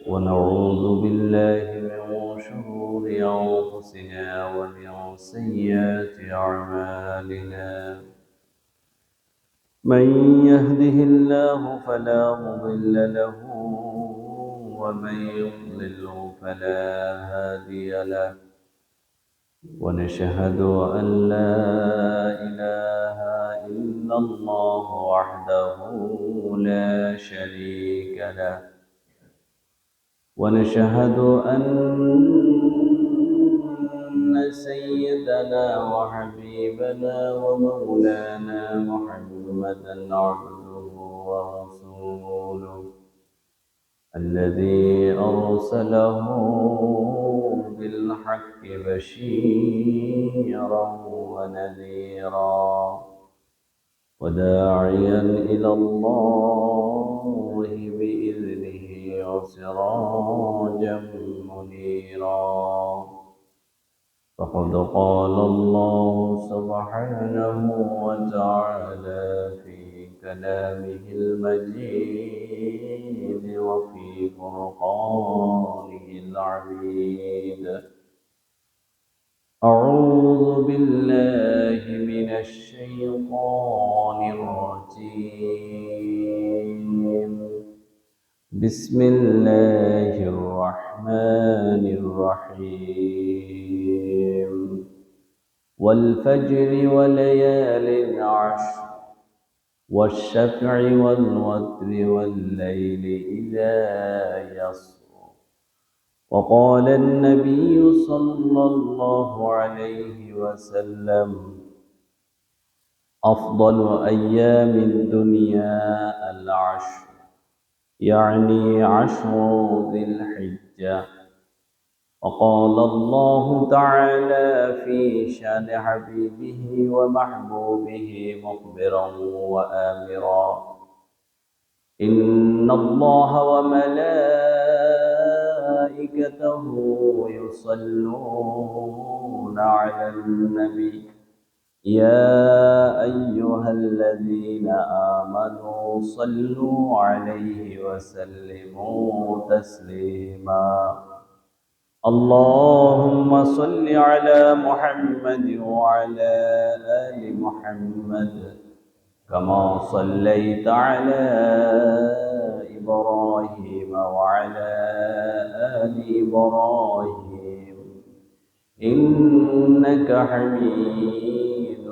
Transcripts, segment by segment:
ونعوذ بالله من شرور أنفسنا ومن سيئات أعمالنا. من يهده الله فلا مضل له ومن يضلل فلا هادي له. ونشهد أن لا إله إلا الله وحده لا شريك له. ونشهد أن سيدنا وحبيبنا ومولانا محمدا عبده ورسوله الذي أرسله بالحق بشيرا ونذيرا وداعيا إلى الله بإذنه وسراجا منيرا. فقد قال الله سبحانه وتعالى في كلامه المجيد وفي فرقانه العميد: أعوذ بالله من الشيطان الرجيم. بسم الله الرحمن الرحيم. والفجر وليال عشر والشفع والوتر والليل إذا يسر. وقال النبي صلى الله عليه وسلم: أفضل أيام الدنيا العشر، يعني عشر ذي الحجة. وقال الله تعالى في شان حبيبه ومحبوبه مخبرا وآمرا: إن الله وملائكته يصلون على النبي يا أيها الذين آمنوا صلوا عليه وسلموا تسليما. اللهم صل على محمد وعلى آل محمد كما صليت على إبراهيم وعلى آل إبراهيم إنك حميد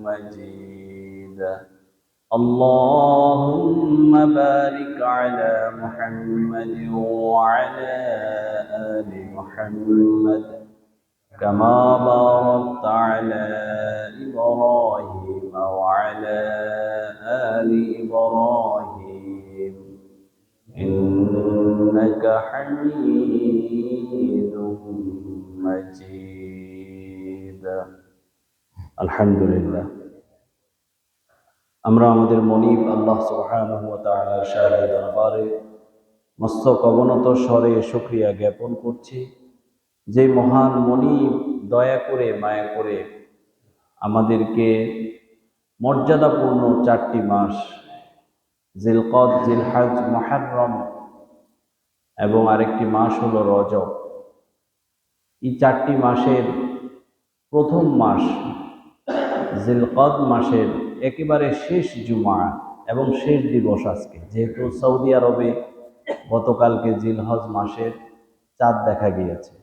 مجيد. اللهم بارك على محمد وعلى آل محمد كما باركت على إبراهيم وعلى آل إبراهيم إنك حميد مجيد. الحمد لله। আমরা আমাদের মনিব আল্লাহ সুবহানাহু ওয়া তাআলার শাহে দরবারে মস্তক অবনত স্বরে শুকরিয়া জ্ঞাপন করছি, যে মহান মনিব দয়া করে মায়া করে আমাদেরকে মর্যাদাপূর্ণ 4টি মাস জিলকদ, জিলহজ, মুহররম এবং আরেকটি মাস হলো রজব, এই 4টি মাসের প্রথম মাস জিলকদ মাসের একেবারে শেষ জুমা এবং শেষ দিবস আজকে। যেহেতু সৌদি আরবে গতকালকে জিলহজ মাসের চাঁদ দেখা গিয়েছে,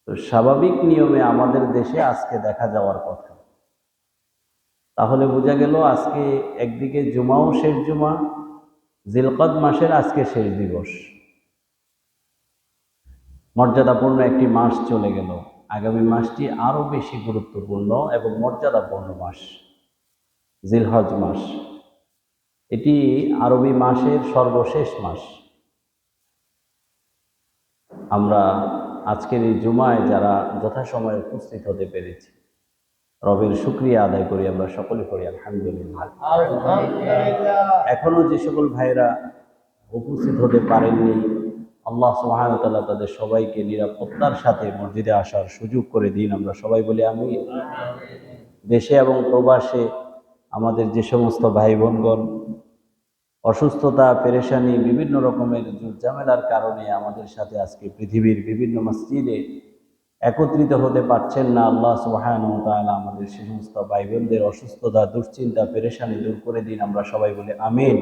তো স্বাভাবিক নিয়মে আমাদের দেশে আজকে দেখা যাওয়ার কথা। তাহলে বোঝা গেল আজকে একদিকে জুমাও শেষ জুমা, জিলকদ মাসের আজকে শেষ দিবস। মর্যাদাপূর্ণ একটি মাস চলে গেল। আগামী মাসটি আরো বেশি গুরুত্বপূর্ণ এবং মর্যাদাপূর্ণ মাস জিলহজ মাস। এটি আরবি মাসের সর্বশেষ মাস। আমরা আজকের এই জুমায় যারা যথাসময়ে উপস্থিত হতে পেরেছি, রবের শুকরিয়া আদায় করি, আমরা সকলে করি আলহামদুলিল্লাহ। এখনো যে সকল ভাইরা উপস্থিত হতে পারেননি, আল্লাহ সুবহানাহু ওয়া তাআলা তাদের সবাইকে নিরাপত্তার সাথে মসজিদে আসার সুযোগ করে দিন। আমরা সবাই বলি আমিন। দেশে এবং প্রবাসে আমাদের যে সমস্ত ভাই বোনগণ অসুস্থতা, পেরেশানি, বিভিন্ন রকমের ঝামেলার কারণে আমাদের সাথে আজকে পৃথিবীর বিভিন্ন মসজিদে একত্রিত হতে পারছেন না। আল্লাহ সুবহানাহু ওয়া তাআলা আমাদের সে সমস্ত ভাই বোনদের অসুস্থতা, দুশ্চিন্তা, পেরেশানি দূর করে দিন। আমরা সবাই বলি আমিন।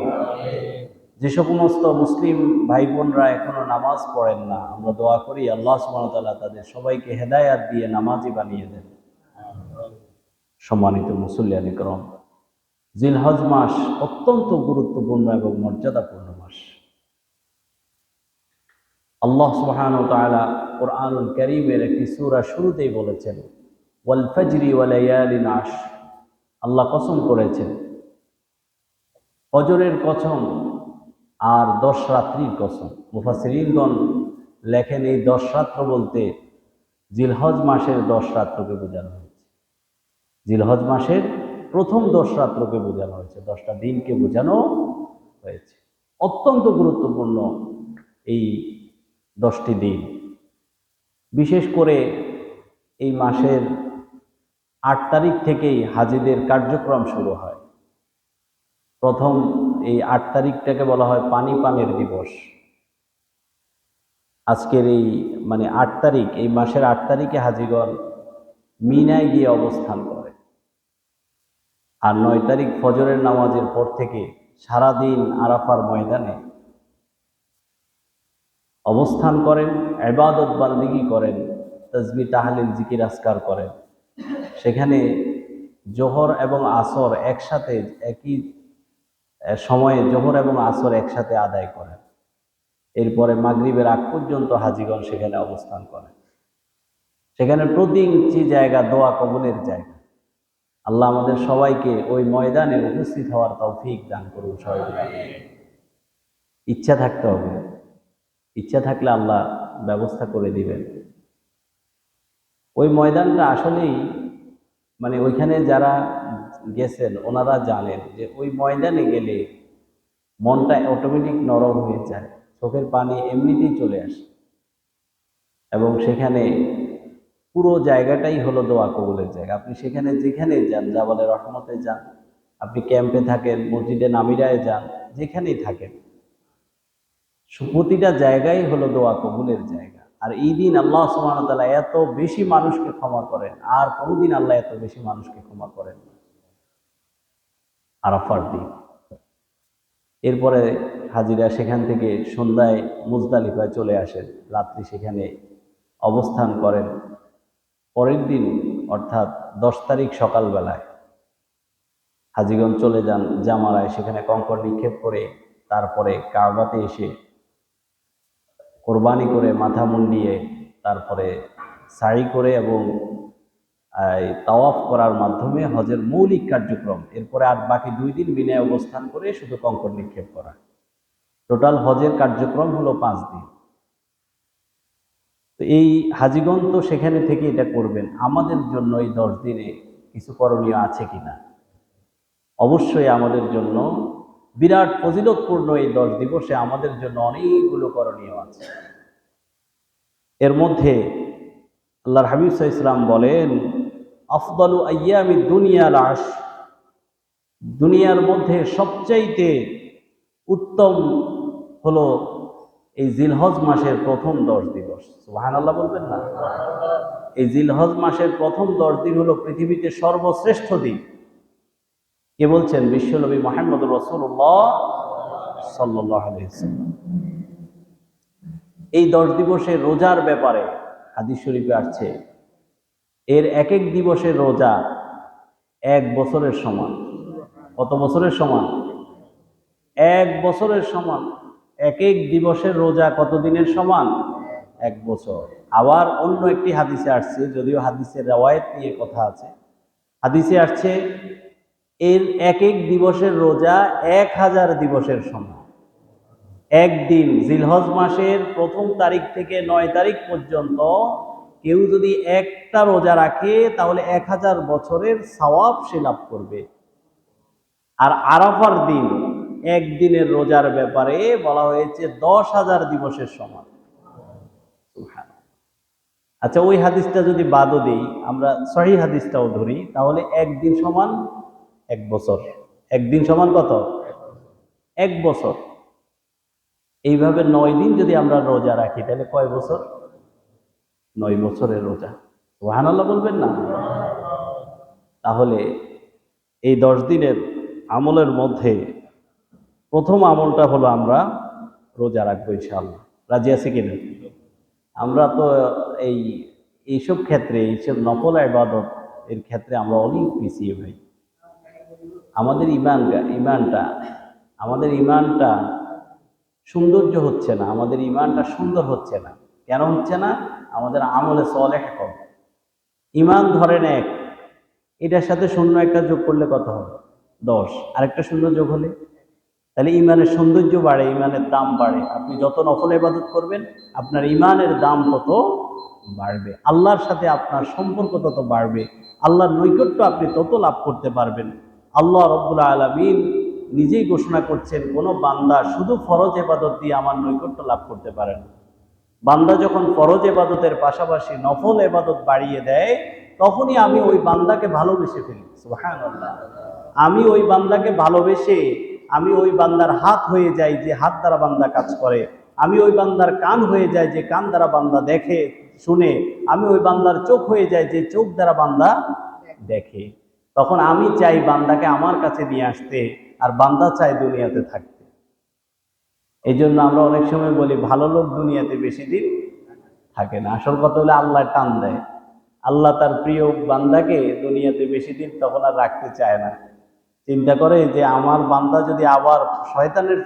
যে সমস্ত মুসলিম ভাই বোনরা এখনো নামাজ পড়েন না, আমরা দোয়া করি আল্লাহ সুবহানাহু ওয়া তাআলা তাদের সবাইকে হেদায়েত দিয়ে নামাজি বানিয়ে দেন। সম্মানিত মুসল্লিয়ান ইকরাম, জিলহজ মাস অত্যন্ত গুরুত্বপূর্ণ এবং মর্যাদাপূর্ণ মাস। আল্লাহ সুবহানাহু ওয়া তাআলা কুরআনুল কারীমের একটি সূরা শুরুতেই বলেছেন, ওয়াল ফাজরি ওয়া লায়ালিন আশর। আল্লাহ কসম করেছেন, ফজরের কসম আর 10 রাত্রির কসম। মুফাসসিরিনগণ লেখেন এই 10 রাত্র বলতে জিলহজ মাসের 10 রাত্রকে বোঝানো হয়েছে। জিলহজ মাসের প্রথম 10 রাত্রকে বোঝানো হয়েছে, 10টা দিনকে বোঝানো হয়েছে। অত্যন্ত গুরুত্বপূর্ণ এই 10টি দিন। বিশেষ করে এই মাসের 8 তারিখ থেকেই হাজিদের কার্যক্রম শুরু হয়। প্রথম এই 8 তারিখটাকে বলা হয় পানি পানের দিবস। আজকের এই 8 তারিখ, এই মাসের 8 তারিখে হাজিগণ মিনায় গিয়ে অবস্থান করে। আর 9 তারিখ ফজরের নামাজের পর থেকে সারাদিন আরাফার ময়দানে অবস্থান করেন, ইবাদত বান্দিগি করেন, তাসবিহ তাহলিল জিকির আজকার করেন। সেখানে জোহর এবং আসর একসাথে, একই সময়ে জোহর এবং আসর একসাথে আদায় করেন। এরপরে মাগরিবের আগ পর্যন্ত হাজিগণ সেখানে অবস্থান করেন। সেখানে প্রতি ইঞ্চি জায়গা দোয়া কবুলের জায়গা। আল্লাহ আমাদের সবাইকে ওই ময়দানে উপস্থিত হওয়ার তৌফিক দান করুন। সবাই ইচ্ছা থাকতে হবে, ইচ্ছা থাকলে আল্লাহ ব্যবস্থা করে দিবেন। ওই ময়দানটা আসলেই ওইখানে যারা গেছেন ওনারা জানেন যে ওই ময়দানে গেলে মনটা অটোমেটিক নরম হয়ে যায়, চোখের পানি এমনিতেই চলে আসে, এবং সেখানে পুরো জায়গাটাই হলো দোয়া কবুলের জায়গা। আপনি সেখানে যেখানে যান, জাবালে রহমতে যান, আপনি ক্যাম্পে থাকেন, মসজিদে নামিরায় যান, যেখানেই থাকেন, প্রতিটা জায়গায় হলো দোয়া কবুলের জায়গা। আর এই দিন আল্লাহ সুবহানাহু ওয়া তাআলা এত বেশি মানুষকে ক্ষমা করেন, আর কোনোদিন আল্লাহ এত বেশি মানুষকে ক্ষমা করেন না, আরাফার দিন। এরপরে হাজিরা সেখান থেকে সন্ধ্যায় মুজদালিফায় চলে আসেন, রাত্রি সেখানে অবস্থান করেন। পরের দিন অর্থাৎ 10 তারিখ সকালবেলায় হাজিগণ চলে যান জামারায়, সেখানে কঙ্কর নিক্ষেপ করে তারপরে কাবাতে এসে কোরবানি করে, মাথা মুন্ডিয়ে, তারপরে সাই করে এবং তাওয়াফ করার মাধ্যমে হজের মৌলিক কার্যক্রম। এরপরে আর বাকি 2 দিন মিনায় অবস্থান করে শুধু কঙ্কর নিক্ষেপ করা। টোটাল হজের কার্যক্রম হলো 5 দিন। তো এই হাজিগণ তো সেখানে থেকে এটা করবেন। আমাদের জন্য এই 10 দিনে কিছু করণীয় আছে কিনা? অবশ্যই আমাদের জন্য বিরাট ফজিলতপূর্ণ এই 10 দিবসে আমাদের জন্য অনেকগুলো করণীয় আছে। এর মধ্যে আল্লাহর হাবিব সাল্লাল্লাহু আলাইহি ওয়াসাল্লাম বলেন, আফদালু আইয়ামি দুনিয়াল আশর। দুনিয়ার মধ্যে সবচাইতে উত্তম হলো এই জিলহজ মাসের প্রথম 10 দিবস। সুবহানাল্লাহ বলবেন না? এই জিলহজ মাসের প্রথম 10 দিন হলো পৃথিবীতে সর্বশ্রেষ্ঠ দিন। কে বলছেন? বিশ্বনবী মুহাম্মদ রাসূলুল্লাহ সাল্লাল্লাহু আলাইহি ওয়াসাল্লাম। এই 10 দিবসের রোজার ব্যাপারে হাদিস শরীফে আসছে, এর এক এক দিবসের রোজা 1 বছরের সমান। কত বছরের সমান? 1 বছরের সমান। এক এক দিবসের রোজা কত দিনের সমান? 1 বছর। আবার অন্য একটি হাদিসে আসছে, যদিও হাদিসের রওয়ায়াত নিয়ে কথা আছে, হাদিসে আসছে এর এক এক দিবসের রোজা 1000 দিবসের সমান। একদিন জিলহজ মাসের প্রথম তারিখ থেকে 9 তারিখ পর্যন্ত কেউ যদি একটা রোজা রাখে তাহলে 1000 বছরের সওয়াব সে লাভ করবে। আর আরাফার দিন একদিনের রোজার ব্যাপারে বলা হয়েছে 10,000 দিবসের সমান। আচ্ছা, ওই হাদিসটা যদি বাদও দিই, আমরা সহিহ হাদিসটাও ধরি, তাহলে একদিন সমান 1 বছর। একদিন সমান কত? 1 বছর। এইভাবে 9 দিন যদি আমরা রোজা রাখি তাহলে কয় বছর? 9 বছরের রোজা। সুবহানাল্লাহ বলবেন না? তাহলে এই 10 দিনের আমলের মধ্যে প্রথম আমলটা হলো আমরা রোজা রাখবো ইনশাআল্লাহ। রাজি আছি কিনা? আমরা তো এইসব ক্ষেত্রে, এইসব নফল ইবাদত এর ক্ষেত্রে আমরা অনেক পিছিয়ে ভাই। আমাদের ইমানটা সৌন্দর্য হচ্ছে না, আমাদের ইমানটা সুন্দর হচ্ছে না। কেন হচ্ছে না? আমাদের আমলে সলেহ কম। ইমান ধরেন 1, এটার সাথে শূন্য একটা যোগ করলে কত হবে? 10। আরেকটা শূন্য যোগ হলে তাহলে ইমানের সৌন্দর্য বাড়ে, ইমানের দাম বাড়ে। আপনি যত নফল ইবাদত করবেন আপনার ইমানের দাম তত বাড়বে, আল্লাহর সাথে আপনার সম্পর্ক তত বাড়বে, আল্লাহর নৈকট্য আপনি তত লাভ করতে পারবেন। আল্লাহ রাব্বুল আলামিন নিজেই ঘোষণা করছেন, কোনো বান্দা শুধু ফরজ ইবাদত দিয়ে আমার নৈকট্য লাভ করতে পারে না। বান্দা যখন ফরজ ইবাদতের পাশাপাশি নফল ইবাদত বাড়িয়ে দেয় তখনই আমি ওই বান্দাকে ভালোবেসে ফেলি। সুবহানাল্লাহ। আমি ওই বান্দাকে ভালোবেসে আমি ওই বান্দার হাত হয়ে যাই যে হাত দ্বারা বান্দা কাজ করে, আমি ওই বান্দার কান হয়ে যাই যে কান দ্বারা বান্দা দেখে শুনে, আমি ওই বান্দার চোখ হয়ে যাই যে চোখ দ্বারা বান্দা দেখে। তখন আমি চাই বান্দাকে আমার কাছে নিয়ে আসতে, আর বান্দা চাই দুনিয়াতে থাকতে। এই জন্য আমরা অনেক সময় বলি ভালো লোক দুনিয়াতে বেশি দিন থাকে না। আসল কথা হলে আল্লাহ টান দেয়, আল্লাহ তার প্রিয় বান্দাকে দুনিয়াতে বেশি দিন তখন আর রাখতে চায় না। চিন্তা করে যে আমার বান্দা যদি আবার শয়তানের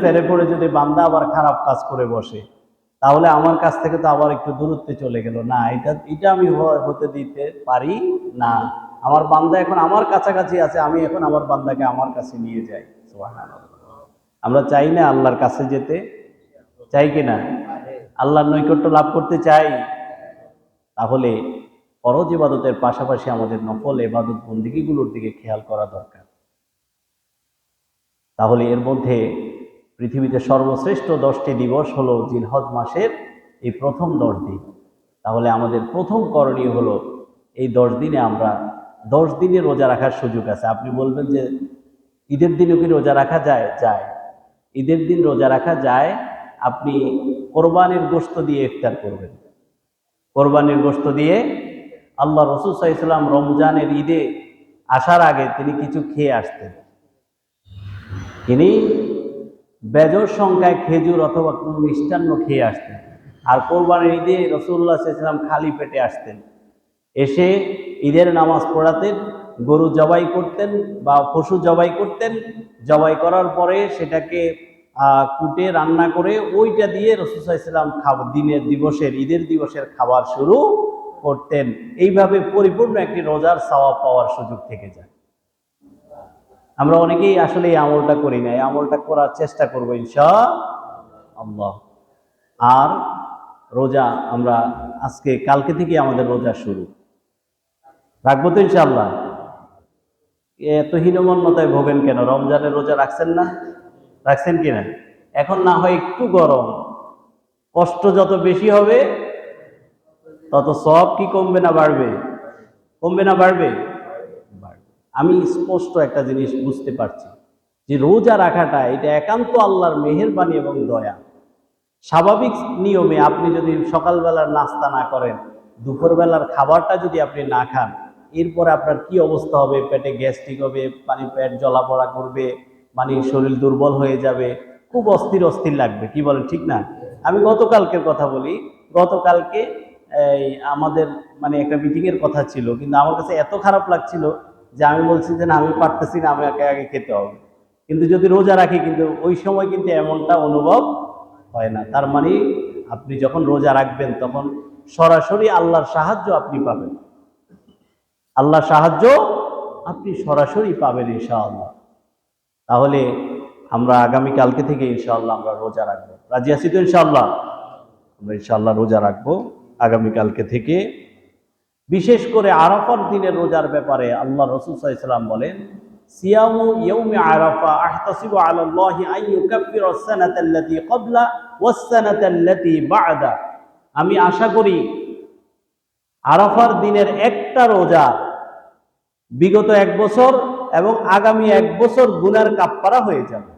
ফেরে পড়ে যদি বান্দা আবার খারাপ কাজ করে বসে, তাহলে আমার কাছ থেকে তো আবার একটু দূরত্বে চলে গেল। না, এটা আমি হতে দিতে পারি না। আমার বান্দা এখন আমার কাছাকাছি আছে, আমি এখন আমার বান্দাকে আমার কাছে নিয়ে যাই। সুবহানাল্লাহ। আমরা চাই না আল্লাহর কাছে যেতে? চাই কিনা? আল্লাহর নৈকট্য লাভ করতে চাই? তাহলে ফরজ ইবাদতের পাশাপাশি আমাদের নফল ইবাদত বন্দেগীগুলোর দিকে খেয়াল করা দরকার। তাহলে এর মধ্যে পৃথিবীতে সর্বশ্রেষ্ঠ 10টি দিবস হলো জিলহজ মাসের এই প্রথম 10 দিন। তাহলে আমাদের প্রথম করণীয় হলো এই 10 দিনে আমরা 10 দিনে রোজা রাখার সুযোগ আছে। আপনি বলবেন যে ঈদের দিনও কি রোজা রাখা যায়? যায়। ঈদের দিন রোজা রাখা যায়। আপনি কোরবানির গোশত দিয়ে ইফতার করবেন। কোরবানির গোশত দিয়ে আল্লাহ রাসূল সাল্লাল্লাহু আলাইহি ওয়াসাল্লাম রমজানের ঈদে আসার আগে তিনি কিছু খেয়ে আসতেন। তিনি বেজোড় সংখ্যায় খেজুর অথবা কোনো মিষ্টান্ন খেয়ে আসতেন। আর কোরবানির ঈদে রাসূলুল্লাহ সাল্লাল্লাহু আলাইহি ওয়াসাল্লাম খালি পেটে আসতেন। এসে ঈদের নামাজ পড়াতেন, গরু জবাই করতেন বা পশু জবাই করতেন। জবাই করার পরে সেটাকে কুটে রান্না করে ওইটা দিয়ে রাসূল সাল্লাল্লাহু আলাইহি ওয়াসাল্লাম ঈদের দিবসের খাবার শুরু করতেন। এইভাবে পরিপূর্ণ একটি রোজার সওয়াব পাওয়ার সুযোগ থেকে যায়। আমরা অনেকেই আসলে এই আমলটা করি না, এই আমলটা করার চেষ্টা করবো ইনশাআল্লাহ। আর রোজা আমরা কালকে থেকে আমাদের রোজা শুরু রাখবো তো ইনশাআল্লাহ। এত হীনমন্যতায় ভোগেন কেন? রমজানের রোজা রাখছেন না? রাখছেন কিনা? এখন না হয় একটু গরম, কষ্ট যত বেশি হবে তত সওয়াব কি কমবে না বাড়বে? কমবে না বাড়বে? আমি স্পষ্ট একটা জিনিস বুঝতে পারছি যে রোজা রাখাটা এটা একান্ত আল্লাহর মেহেরবানি এবং দয়া। স্বাভাবিক নিয়মে আপনি যদি সকালবেলার নাস্তা না করেন, দুপুরবেলার খাবারটা যদি আপনি না খান, এরপরে আপনার কি অবস্থা হবে? পেটে গ্যাস্ট্রিক হবে, পেট জ্বলাপড়া করবে, শরীর দুর্বল হয়ে যাবে, খুব অস্থির লাগবে। কি বলেন, ঠিক না? আমি গতকালকের কথা বলি। গতকালকে আমাদের একটা মিটিংয়ের কথা ছিল, কিন্তু আমার কাছে এত খারাপ লাগছিল যে আমি বলছি যে না, আমি পারতেছি না, আমাকে আগে খেতে হবে। কিন্তু যদি রোজা রাখি কিন্তু ওই সময় কিন্তু এমনটা অনুভব হয় না। তার মানে আপনি যখন রোজা রাখবেন তখন সরাসরি আল্লাহর সাহায্য আপনি পাবেন। আল্লাহর সাহায্য আপনি সরাসরি পাবেন ইনশাআল্লাহ। তাহলে আমরা আগামীকালকে থেকে ইনশাআল্লাহ আমরা রোজা রাখবো। রাজি আছি তো ইনশাআল্লাহ? আমরা ইনশাআল্লাহ রোজা রাখবো আগামীকালকে থেকে। বিশেষ করে আরাফার দিনের রোজার ব্যাপারে আল্লাহ রাসূল সাল্লাল্লাহু আলাইহি ওয়াসাল্লাম বলেন, সিয়ামু ইয়াউমি আরাফা আহতাসিবু আলাল্লাহি আন ইউকাফফিরা আস-সানাতাল্লাতী ক্বাবলা ওয়াস-সানাতাল্লাতী বা'দা। আমি আশা করি আরাফার দিনের একটা রোজা বিগত 1 বছর এবং আগামী 1 বছর গুনার কাফফারা হয়ে যাবে।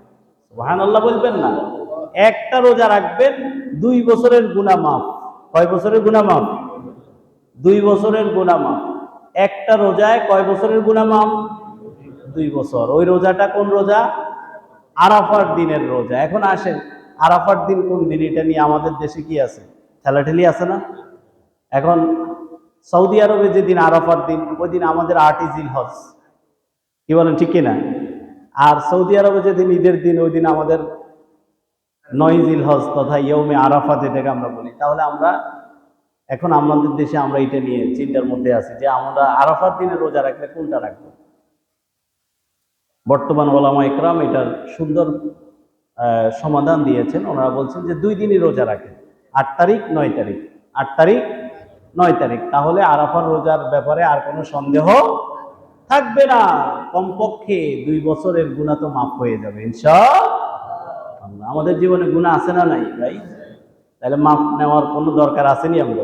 সুবহানাল্লাহ বলবেন না? একটা রোজা রাখবেন, 2 বছরের গুনাহ মাফ। কয় বছরের গুনাহ মাফ? 2 বছরের গুনাহ মাফ। একটা রোজায় কয় বছরের গুনাহ মাফ? 2 বছর। ওই রোজাটা কোন রোজা? আরাফার দিনের রোজা। এখন আসেন, আরাফার দিন কোন দিন? এটা নিয়ে আমাদের দেশে কি আছে? ঠেলাঠেলি আছে না? এখন সৌদি আরবে যেদিন আরাফার দিন, ওই দিন আমাদের 8ই জিলহজ। কি বলেন, ঠিক কিনা? আর সৌদি আরবে যেদিন ঈদের দিন, ওই দিন আমাদের 9ই জিলহজ তথা ইয়ৌমে আরাফা, যেটাকে আমরা বলি। তাহলে আমরা এখন আমাদের দেশে আমরা এটা নিয়ে চিন্তার মধ্যে আছি যে আমরা আরাফার দিনে রোজা রাখলে কোনটা রাখবো। বর্তমান ওলামা ইকরাম এটার সুন্দর সমাধান দিয়েছেন। ওনারা বলছেন যে 2 দিনই রোজা রাখেন, 8 তারিখ 9 তারিখ, 8 তারিখ 9 তারিখ। তাহলে আরাফার রোজার ব্যাপারে আর কোনো সন্দেহ থাকবে না। কমপক্ষে 2 বছরের গুনাহ তো মাফ হয়ে যাবে ইনশাআল্লাহ। আমাদের জীবনে গুনাহ আছে না নাই ভাই? তাহলে মাফ নেওয়ার কোনো দরকার আসেনি? আমরা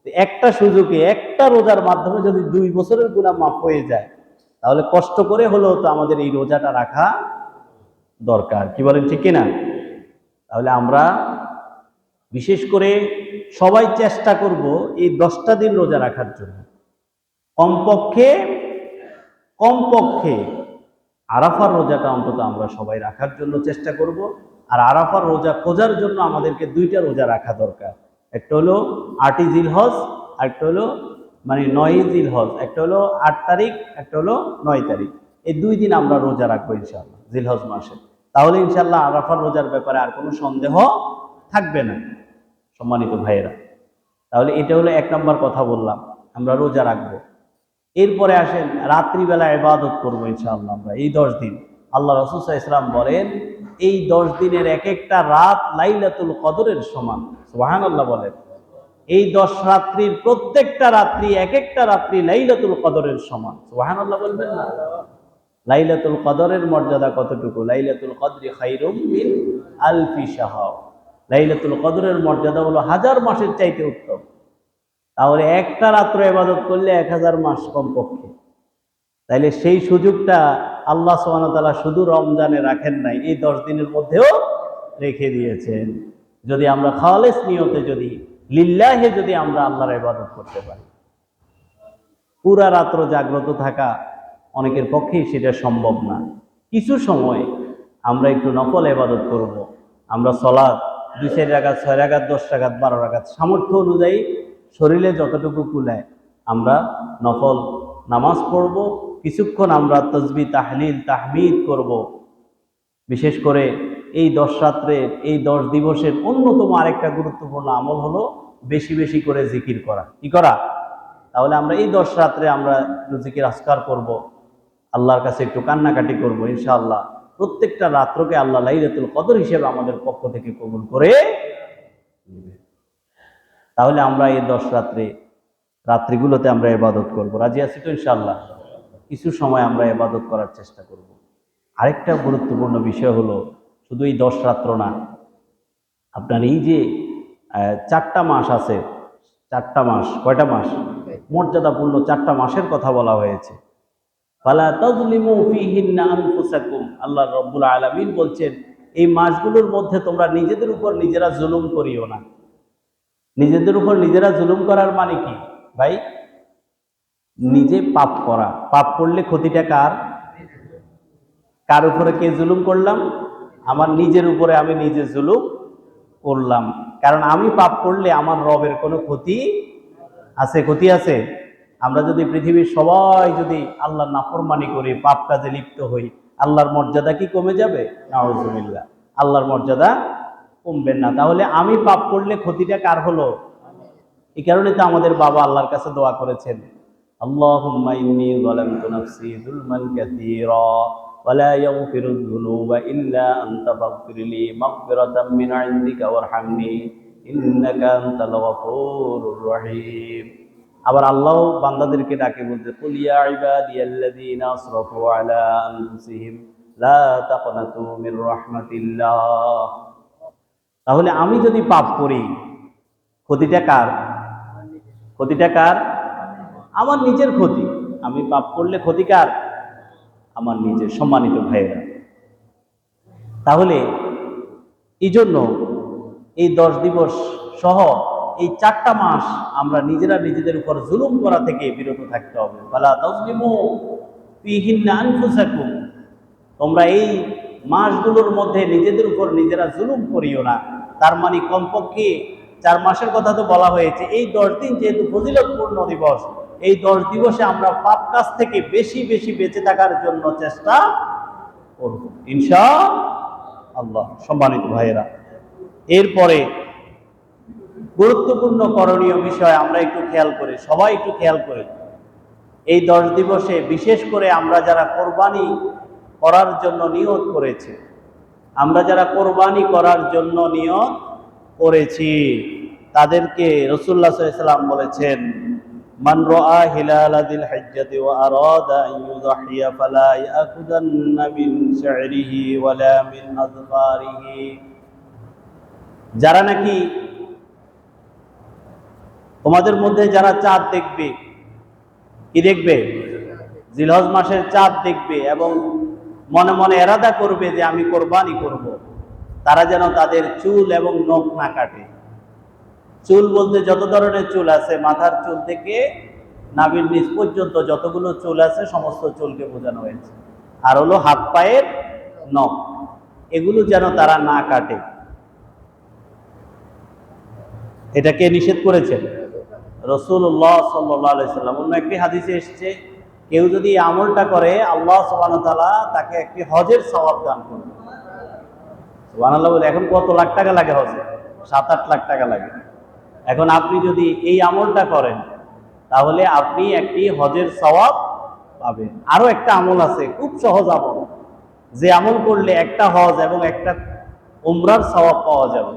একটা সুযোগে, একটা রোজার মাধ্যমে যদি 2 বছরের গুনাহ মাফ হয়ে যায়, তাহলে কষ্ট করে হলেও তো আমাদের এই রোজাটা রাখা দরকার। কি বলেন, ঠিক কিনা? তাহলে আমরা বিশেষ করে সবাই চেষ্টা করব এই 10টা দিন রোজা রাখার জন্য। কমপক্ষে কমপক্ষে আরাফার রোজাটা অন্তত আমরা সবাই রাখার জন্য চেষ্টা করব। আর আরাফার রোজা খোঁজার জন্য আমাদেরকে 2টা রোজা রাখা দরকার। একটা হলো 8ই জিলহজ, আর একটা হলো 9ই জিলহজ। একটা হলো 8 তারিখ, একটা হলো 9 তারিখ। এই 2 দিন আমরা রোজা রাখবো ইনশাআল্লাহ জিলহজ মাসে। তাহলে ইনশাআল্লাহ আরাফার রোজার ব্যাপারে আর কোনো সন্দেহ থাকবে না। সম্মানিত ভাইয়েরা, তাহলে এটা হলো 1 নম্বর কথা বললাম, আমরা রোজা রাখবো। এরপরে আসেন, রাত্রিবেলা ইবাদত করবো ইনশাআল্লাহ আমরা এই 10 দিন। আল্লাহ রাসূল সাল্লাল্লাহু আলাইহি ওয়াসাল্লাম বলেন, এই 10 দিনের এক একটা রাত লাইলাতুল কদরের সমান। সুবহানাল্লাহ বলেন। এই 10 রাত্রির প্রত্যেকটা রাত্রি, এক একটা রাত্রি লাইলাতুল কদরের সমান। সুবহানাল্লাহ বলবেন না? লাইলাতুল কদরের মর্যাদা কতটুকু? লাইলাতুল কদরি খায়রুম মিন আলফি শাহর। লাইলাতুল কদরের মর্যাদা হলো 1000 মাসের চাইতে উত্তম। তাহলে একটা রাত্র ইবাদত করলে 1000 মাস কমপক্ষে। তাইলে সেই সুযোগটা আল্লাহ সুবহানাহু ওয়া তাআলা শুধু রমজানে রাখেন নাই, এই 10 দিনের মধ্যেও রেখে দিয়েছেন। যদি আমরা খালেস নিয়তে, যদি লিল্লাহে, যদি আমরা আল্লাহর ইবাদত করতে পারি। পুরা রাত্র জাগ্রত থাকা অনেকের পক্ষেই সেটা সম্ভব না। কিছু সময় আমরা একটু নফল ইবাদত করব। আমরা সালাত 2-4 রাকাত, 6 রাকাত, 10 রাকাত, 12 রাকাত, সামর্থ্য অনুযায়ী শরীরে যতটুকু কুলায় আমরা নফল নামাজ পড়ব। কিছুক্ষণ আমরা তাসবিহ, তাহলিল, তাহমিদ করব। বিশেষ করে এই 10 রাত্রের, এই 10 দিবসের অন্যতম আরেকটা গুরুত্বপূর্ণ আমল হলো বেশি বেশি করে জিকির করা। কি করা? তাহলে আমরা এই 10 রাত্রে আমরা একটু জিকির আজকার করব, আল্লাহর কাছে একটু কান্নাকাটি করব। ইনশাআল্লাহ প্রত্যেকটা রাত্রকে আল্লাহ লাইলাতুল কদর হিসেবে আমাদের পক্ষ থেকে কবুল করে নেবেন। তাহলে আমরা এই 10 রাত্রিগুলোতে আমরা ইবাদত করব। রাজি আছি তো ইনশাআল্লাহ? কিছু সময় আমরা ইবাদত করার চেষ্টা করব। আরেকটা গুরুত্বপূর্ণ বিষয় হলো, শুধু এই 10 রাত্র না, আপনার এই যে 4টা মাস আছে, 4টা মাস, কয়টা মাস? মর্যাদাপূর্ণ 4টা মাসের কথা বলা হয়েছে। ফালা তাজলিমু ফীহিন্না আনফুসাকুম। আল্লাহ রাব্বুল আলামিন বলছেন, এই মাসগুলোর মধ্যে তোমরা নিজেদের উপর নিজেরা জুলুম করিও না। নিজেদের উপর নিজেরা জুলুম করার মানে কি ভাই? নিজে পাপ করা। পাপ করলে ক্ষতিটা কার? কার উপরে কে জুলুম করলাম? আমার নিজের উপরে আমি নিজে জুলুম করলাম। কারণ আমি পাপ করলে আমার রবের কোনো ক্ষতি আছে? ক্ষতি আছে? আমরা যদি পৃথিবীর সবাই যদি আল্লাহর নাফরমানি করি, পাপ কাজে লিপ্ত হই, আল্লাহর মর্যাদা কি কমে যাবে? নাউজুবিল্লাহ, আল্লাহর মর্যাদা কমবে না। তাহলে আমি পাপ করলে ক্ষতিটা কার হলো? এই কারণে তো আমাদের বাবা আল্লাহর কাছে দোয়া করেছেন, আল্লাহুম্মা ইন্নী যালামতু নাফসি যুলমান কাসীরা ওয়া লা ইয়াগফিরুয যুনুবা ইল্লা আনতা ফাগফিরলি মাগফিরাতাম মিন ইনদিকা ওয়ারহামনি ইন্নাকা আনতাল গফুরুর রহিম। আবার আল্লাহ বান্দাদেরকে ডাকে বলতে, কুল ইয়া ইবাদিয়াল্লাযীনা আসরাফু আলা আনফুসিহিম লা তাকনাতু মির রাহমাতিল্লাহ। তাহলে আমি যদি পাপ করি, ক্ষতিটা কার? ক্ষতিটা কার? আমার নিজের ক্ষতি। আমি পাপ করলে ক্ষতি কার? আমার নিজের সম্মানিত ভাইয়েরা। তাহলে এই জন্য এই 10 দিবস সহ এই 4টা মাস আমরা নিজেরা নিজেদের উপর জুলুম করা থেকে বিরত থাকতে হবে। ফালা তাজলিমু ফীহিন্না আনফুসাকুম, তোমরা এই মাসগুলোর মধ্যে নিজেদের উপর নিজেরা জুলুম করিও না। তার মানে কমপক্ষে 4 মাসের কথা তো বলা হয়েছে, এই 10 দিন যেহেতু ফজিলতপূর্ণ দিবস, এই 10 দিবসে আমরা পাপ কাজ থেকে বেশি বেশি বেঁচে থাকার জন্য চেষ্টা করব ইনশাআল্লাহ। সম্মানিত ভাইয়েরা, এরপরে গুরুত্বপূর্ণ করণীয় বিষয় আমরা একটু খেয়াল করি, সবাই একটু খেয়াল করি। এই 10 দিবসে বিশেষ করে আমরা যারা কোরবানি করার জন্য নিয়ত করেছি, আমরা যারা কোরবানি করার জন্য নিয়ত করেছি তাদেরকে রাসূলুল্লাহ সাল্লাল্লাহু আলাইহি ওয়াসাল্লাম বলেছেন, মান রাআ হিলালা যিল হিজ্জাতি ওয়া আরাদা আন ইউযহিয়া ফালা ইয়াকুদান্না মিন শা'রিহি ওয়ালা মিন আযফারিহি। যারা নাকি তোমাদের মধ্যে যারা চাঁদ দেখবে, কি দেখবে? জিলহজ মাসের চাঁদ দেখবে এবং মনে মনে এরাদা করবে যে আমি কোরবানি করব, তারা যেন তাদের চুল এবং নখ না কাটে। চুল বলতে যত ধরনের চুল আছে, মাথার চুল থেকে নাভির নিচ পর্যন্ত যতগুলো চুল আছে সমস্ত চুলকে বোঝানো হয়েছে। আর হলো হাত পায়ের নখ, এগুলো যেন তারা না কাটে। এটাকে নিষেধ করেছেন রাসূলুল্লাহ সাল্লাল্লাহু আলাইহি ওয়াসাল্লাম। অন্য একটি হাদিসে এসেছে, কেউ যদি এই আমলটা করে আল্লাহ সুবহানাহু ওয়া তাআলা তাকে একটি হজের সওয়াব দান করবে। সুবহানাল্লাহ বলে, এখন কত লাখ টাকা লাগে হজে? 7-8 লাখ টাকা লাগে। এখন আপনি যদি এই আমলটা করেন তাহলে আপনি একটি হজের সওয়াব পাবেন। আরো একটা আমল আছে, খুব সহজ আমল, যে আমল করলে একটা হজ এবং একটা উমরার সওয়াব পাওয়া যাবে।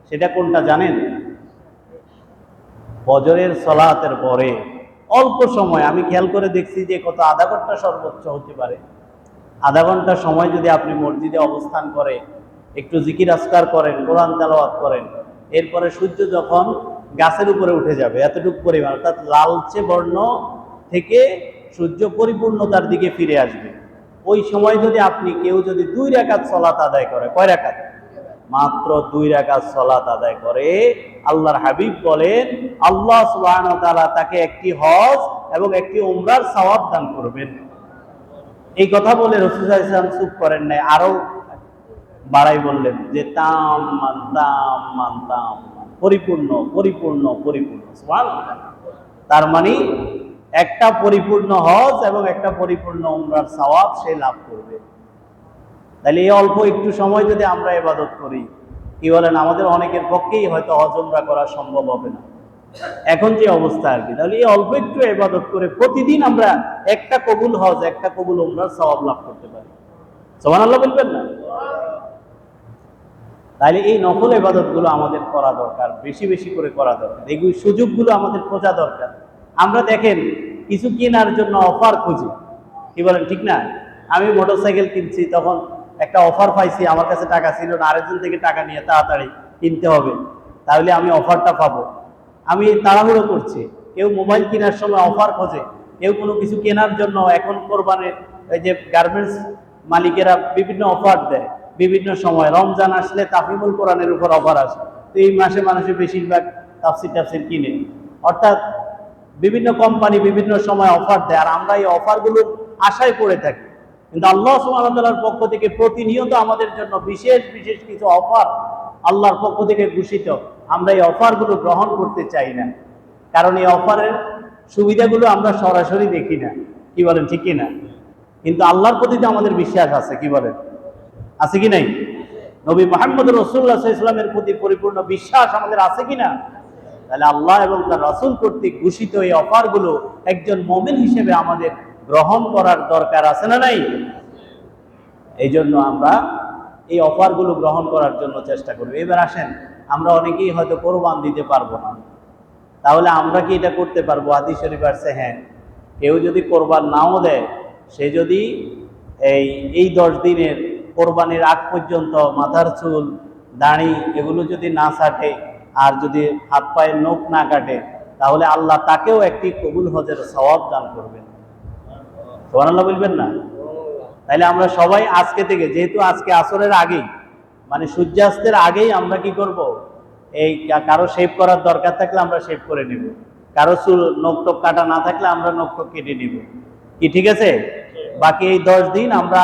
সেটা কোনটা জানেন? ফজরের সালাতের পরে অল্প সময়, আমি খেয়াল করে দেখছি যে কত আধা ঘন্টা সর্বোচ্চ হতে পারে, আধা ঘন্টা সময় যদি আপনি মসজিদে অবস্থান করে একটু জিকির আজকার করেন, কোরআন তেলাওয়াত করেন, এরপরে সূর্য যখন গাছের উপরে উঠে যাবে এতটুকু পরিমাণ, অর্থাৎ লালচে বর্ণ থেকে সূর্য পরিপূর্ণতার দিকে ফিরে আসবে, ওই সময় যদি আপনি কেউ যদি 2 রাকাত সালাত আদায় করে, কয় রাকাত? মাত্র 2 রাকাত সালাত আদায় করে, আল্লাহর হাবিব বলেন আল্লাহ সুবহানাহু ওয়া তাআলা তাকে একটি হজ এবং একটি উমরার সওয়াব দান করবেন। এই কথা বলে রাসূল সাল্লাল্লাহু আলাইহি ওয়াসাল্লাম চুপ করেন নাই, আরো বাড়াই বললেন যে তাম্মান তাম্মান তাম্মান, পরিপূর্ণ পরিপূর্ণ পরিপূর্ণ। সুবহানাল্লাহ। তার মানে একটা পরিপূর্ণ হজ এবং একটা পরিপূর্ণ উমরার সওয়াব সে লাভ করবে। তাহলে এই অল্প একটু সময় যদি আমরা ইবাদত করি, কি বলেন, আমাদের অনেকের পক্ষেই হয়তো হজ উমরা করা সম্ভব হবে না এখন যে অবস্থা আর কি। তাহলে এই অল্প একটু ইবাদত করে প্রতিদিন আমরা একটা কবুল হজ একটা কবুল উমরার সওয়াব লাভ করতে পারি। সুবহানাল্লাহ বলবেন না? তাহলে এই নফল ইবাদতগুলো আমাদের করা দরকার, বেশি বেশি করে করা দরকার, এই সুযোগগুলো আমাদের খোঁজা দরকার। আমরা দেখেন কিছু কেনার জন্য অফার খুঁজি, কি বলেন, ঠিক না? আমি মোটরসাইকেল কিনছি, তখন একটা অফার পাইছি, আমার কাছে টাকা ছিল না, আরেকজন থেকে টাকা নিয়ে তাড়াতাড়ি কিনতে হবে, তাহলে আমি অফারটা পাবো, আমি তাড়াহুড়ো করছি। কেউ মোবাইল কেনার সময় অফার খোঁজে, কেউ কোনো কিছু কেনার জন্য, এখন কোরবানির এই যে গার্মেন্টস মালিকেরা বিভিন্ন অফার দেয় বিভিন্ন সময়, রমজান আসলে তাফিমুল কোরআনের উপর অফার আসে, তো এই মাসে মানুষের বেশিরভাগ তাফসির কিনে, অর্থাৎ বিভিন্ন কোম্পানি বিভিন্ন সময় অফার দেয়, আর আমরা এই অফারগুলো আশায় পড়ে থাকি। কিন্তু আল্লাহ সুবহানাহু ওয়া তাআলার পক্ষ থেকে প্রতিনিয়ত আমাদের জন্য বিশেষ বিশেষ কিছু অফার আল্লাহর পক্ষ থেকে ঘোষিত, আমরা এই অফারগুলো গ্রহণ করতে চাই না, কারণ এই অফারের সুবিধাগুলো আমরা সরাসরি দেখি না, কি বলেন, ঠিক কিনা? কিন্তু আল্লাহর প্রতি তো আমাদের বিশ্বাস আছে, কি বলেন, আছে কি নাই? নবী মুহাম্মদ রাসূলুল্লাহ সাল্লাল্লাহু আলাইহি ওয়াসাল্লামের প্রতি পরিপূর্ণ বিশ্বাস আমাদের আছে কিনা? তাহলে আল্লাহ এবং তার রাসূল কর্তৃক ঘোষিত এই অফারগুলো একজন মুমিন হিসেবে আমাদের গ্রহণ করার দরকার আছে না নাই? এই জন্য আমরা এই অফারগুলো গ্রহণ করার জন্য চেষ্টা করব। এবার আসেন, আমরা অনেকেই হয়তো কোরবান দিতে পারবো না, তাহলে আমরা কি এটা করতে পারবো? হাদিস শরীফ আছে, হ্যাঁ, কেউ যদি কোরবান নাও দেয়, সে যদি এই 10 দিনের কোরবানির আগ পর্যন্ত মাথার চুল দাড়ি এগুলো যদি না ছাটে আর যদি হাত পায়ের নখ না কাটে, তাহলে আল্লাহ তাকেও একটি কবুল হজের সওয়াব দান করবেন। সুবহানাল্লাহ বলবেন না? তাইলে আমরা সবাই আজকে থেকে, যেহেতু আজকে আসরের আগেই মানে সূর্যাস্তের আগেই আমরা কি করব, এই কারো শেভ করার দরকার থাকলে আমরা শেভ করে নিব, কারো চুল নখ টক কাটা না থাকলে আমরা নখ টক কেটে নিব, কি ঠিক আছে? বাকি এই 10 দিন আমরা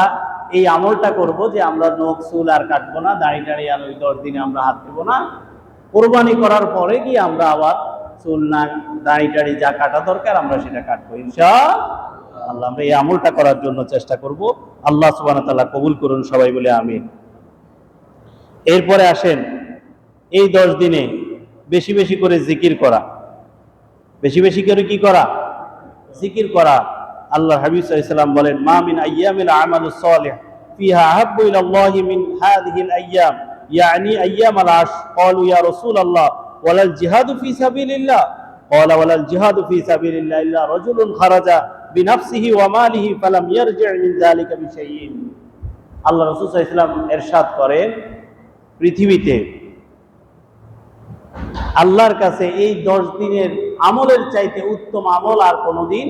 এই আমলটা করব যে আমরা নখ চুল আর কাটবো না, দাড়ি টাড়ি আর ওই 10 দিনে আমরা হাত দেবো না। কোরবানি করার পরে কি আমরা আবার চুল না দাড়ি টাড়ি যা কাটা দরকার আমরা সেটা কাটবো ইনশাআল্লাহ। আমরা এই আমলটা করার জন্য চেষ্টা করব। আল্লাহ সুবহানাহু ওয়া তাআলা কবুল করুন, সবাই বলে আমিন। এরপরে আসেন, এই 10 দিনে বেশি বেশি করে জিকির করা, বেশি বেশি করে কি করা? জিকির করা। আল্লাহ হাবিব সাল্লাল্লাহু আলাইহি ওয়াসাল্লাম বলেন, মা মিন আইয়ামিল আমালুস সালিহ ফিহা আহাব্বু ইলাল্লাহি মিন হাযিহিল আইয়াম, ইয়ানি আইয়ামাল আশ। ক্বালু ইয়া রাসূলুল্লাহ ওয়ালাল জিহাদু ফি সাবিলিল্লাহ? ক্বালা ওয়ালাল জিহাদু ফি সাবিলিল্লাহ ইল্লা রাজুলুন খারাজা বিনাফসিহি ওয়া মালিহি ফালাম ইয়ারজি' মিন যালিকা বিশাইইন। আল্লাহ রাসূল সাল্লাল্লাহু আলাইহি ওয়াসাল্লাম ইরশাদ করেন, পৃথিবীতে আল্লাহর কাছে এই 10 দিনের আমলের চাইতে উত্তম আমল আর কোনোদিন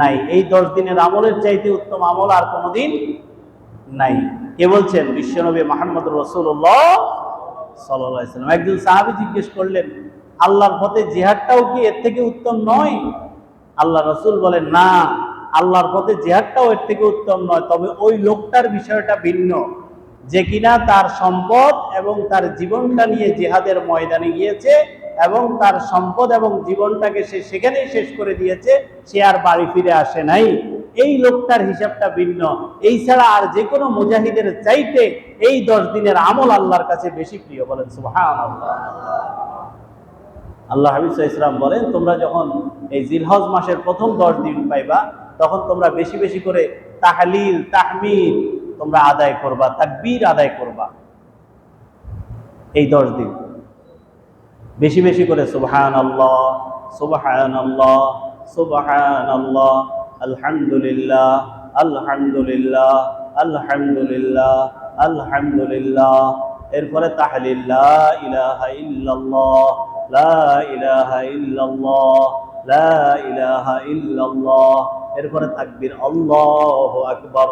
নাই। এই 10 দিনের আমলের চাইতে উত্তম আমল আর কোনোদিন নাই। কে বলছেন? বিশ্বনবী মুহাম্মদুর রাসূলুল্লাহ সাল্লাল্লাহু আলাইহি ওয়াসাল্লাম। একজন সাহাবী জিজ্ঞেস করলেন, আল্লাহর পথে জিহাদটাও কি এর থেকে উত্তম নয়? আল্লাহ রাসূল বলেন, না, আল্লাহর পথে জিহাদটাও এর থেকে উত্তম নয়, তবে ওই লোকটার বিষয়টা ভিন্ন, যে কিনা তার সম্পদ এবং তার জীবনটা নিয়ে জিহাদের ময়দানে গিয়েছে এবং তার সম্পদ এবং জীবনটাকে সে সেখানেই শেষ করে দিয়েছে, সে আর বাড়ি ফিরে আসে নাই। এই লোকটার হিসাবটা ভিন্ন। এই ছাড়া আর যে কোনো মুজাহিদের চাইতে এই 10 দিনের আমল আল্লাহর কাছে বেশি প্রিয়। বলেন সুবহানাল্লাহ। আল্লাহ হাবিব সাল্লাল্লাহু আলাইহি ওয়াসাল্লাম বলেন, তোমরা যখন এই জিলহজ মাসের প্রথম 10 দিন পাইবা, তখন তোমরা বেশি বেশি করে তাহলিল তাহমিদ তোমরা আদায় করবা, তাকবীর আদায় করবা। এই 10 দিন বেশি বেশি করে সুবহানাল্লাহ সুবহানাল্লাহ সুবহানাল্লাহ, আলহামদুলিল্লাহ আলহামদুলিল্লাহ আলহামদুলিল্লাহ আলহামদুলিল্লাহ। এরপরে তাহলিল লা ইলাহা ইল্লাল্লাহ লা ইলাহা ইল্লাল্লাহ লা ইলাহা ইল্লাল্লাহ। এরপরে তাকবীর, আল্লাহু আকবার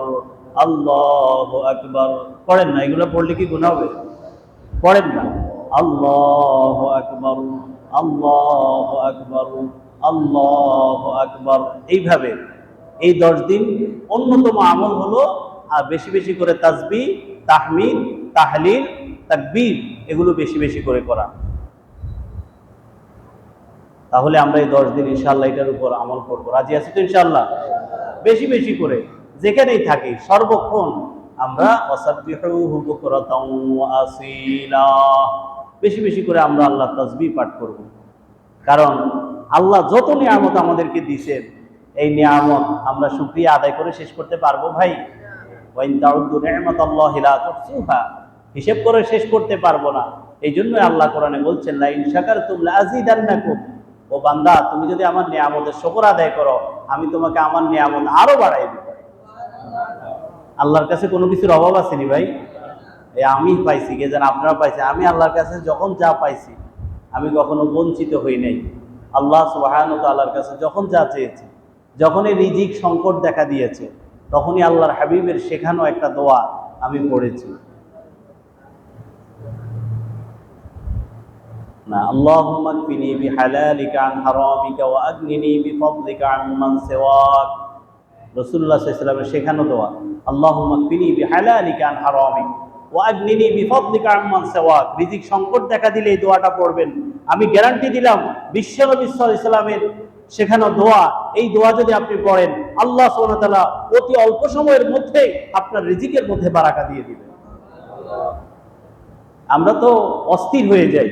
আল্লাহু আকবার। পড়েন না? এগুলো পড়লে কি গুনাহ হবে? পড়েন না? আল্লাহু আকবার আল্লাহু আকবার আল্লাহু আকবার। এইভাবে এই 10 দিন অন্যতম আমল হলো আর বেশি বেশি করে তাসবিহ তাহমিদ তাহলিল তাকবীর এগুলো বেশি বেশি করে করা। তাহলে আমরা এই 10 দিন ইনশাআল্লাহ এটার উপর আমল করব। রাজি আছি তো ইনশাআল্লাহ? বেশি বেশি করে যেখানেই থাকি সর্বক্ষণ আমরা ওয়াসাব্বিহুহু বুকরাতাও ওয়া আসীলা বেশি বেশি করে আমরা আল্লাহর তাসবিহ পাঠ করব। কারণ আল্লাহ যত নিয়ামত আমাদেরকে দিয়েছেন, এই নিয়ামত আমরা শুকরিয়া আদায় করে শেষ করতে পারবো ভাই? ওয়া ইন তাউদ্দু নি'মাতাল্লাহি লা তুহসুহা, হিসাব করে শেষ করতে পারবো না। এই জন্য আল্লাহ কোরআনে বলছেন, লা ইন শাকারতুম লা আযীদান্নাকুম। ও বান্দা, তুমি যদি আমার নিয়ামতের শুকর আদায় করো, আমি তোমাকে আমার নিয়ামত আরো বাড়াই দেব। আল্লাহর কাছে কোনো কিছুর অভাব আছে নি ভাই? এই আমি পাইছি, কে যেন আপনারা পাইছে। আমি আল্লাহর কাছে যখন যা পাইছি আমি কখনো বঞ্চিত হই নাই। আল্লাহ সুবহানাহু ওয়া তাআলার কাছে যখন যা চেয়েছি, যখনই রিজিক সংকট দেখা দিয়েছে, তখনই আল্লাহর হাবিবের শেখানো একটা দোয়া আমি পড়েছি না, আল্লাহুম্মা কফিনি বিহালালিকা আন হারামিকা ওয়া আগনিনি বিফদলিকা আম্মান সিওয়াক। রাসূলুল্লাহ সাল্লাল্লাহু আলাইহি ওয়াসাল্লামের শেখানো দোয়া, আল্লাহুম্মা কফিনি বিহালালিকা আন হারামিকা ওয়া আগনিনি বিফদলিকা আম্মান সিওয়াক। রিজিক সংকট দেখা দিলে এই দোয়াটা পড়বেন। আমি গ্যারান্টি দিলাম, বিশ্বনবী সাল্লাল্লাহু আলাইহি ওয়াসাল্লামের শেখানো দোয়া, এই দোয়া যদি আপনি পড়েন, আল্লাহ সুবহানাহু ওয়া তাআলা অতি অল্প সময়ের মধ্যে আপনার রিজিকের মধ্যে বারাকা দিয়ে দিবেন। আমরা তো অস্থির হয়ে যাই,